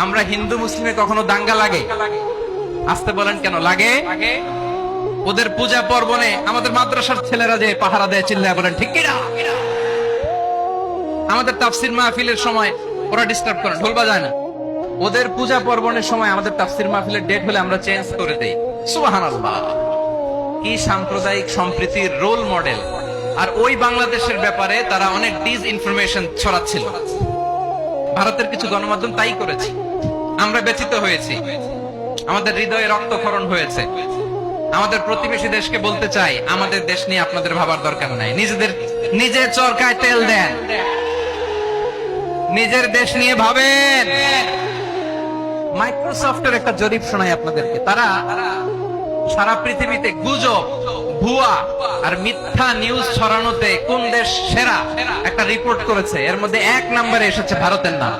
আমরা হিন্দু মুসলিমে কখনো দাঙ্গা লাগে? আসতে বলেন কেন লাগে? ওদের পূজা পর্বণে আমাদের মাদ্রাসার ছেলেরা যে পাহারা দেয়, চিল্লায় বলেন ঠিক কিনা? আমাদের তাফসির মাহফিলের সময় ওরা ডিস্টার্ব করে, ঢোল বাজায় না। ওদের পূজা পর্বণের সময় আমাদের তাফসির মাহফিলের ডেট হলে আমরা চেঞ্জ করে দেই। সুবহানাল্লাহ, কি সাম্প্রদায়িক সম্প্রীতির রোল মডেল। আর ওই বাংলাদেশের ব্যাপারে তারা অনেক ডিস ইনফরমেশন ছড়াচ্ছিল। ভারতের কিছু গণমাধ্যম তাই করেছে। আমরা ব্যথিত হয়েছি, আমাদের হৃদয়ে রক্তক্ষরণ হয়েছে। আমাদের প্রতিবেশী দেশকে বলতে চাই, আমাদের দেশ নিয়ে আপনাদের ভাবার দরকার নাই। নিজের চরকায় তেল দেন, নিজের দেশ নিয়ে ভাবেন। মাইক্রোসফটের একটা জরিপ শোনাই আপনাদেরকে। তারা সারা পৃথিবীতে গুজব, ভুয়া আর মিথ্যা নিউজ ছড়ানোতে কোন দেশ সেরা একটা রিপোর্ট করেছে। এর মধ্যে 1 নম্বরে এসেছে ভারতের নাম।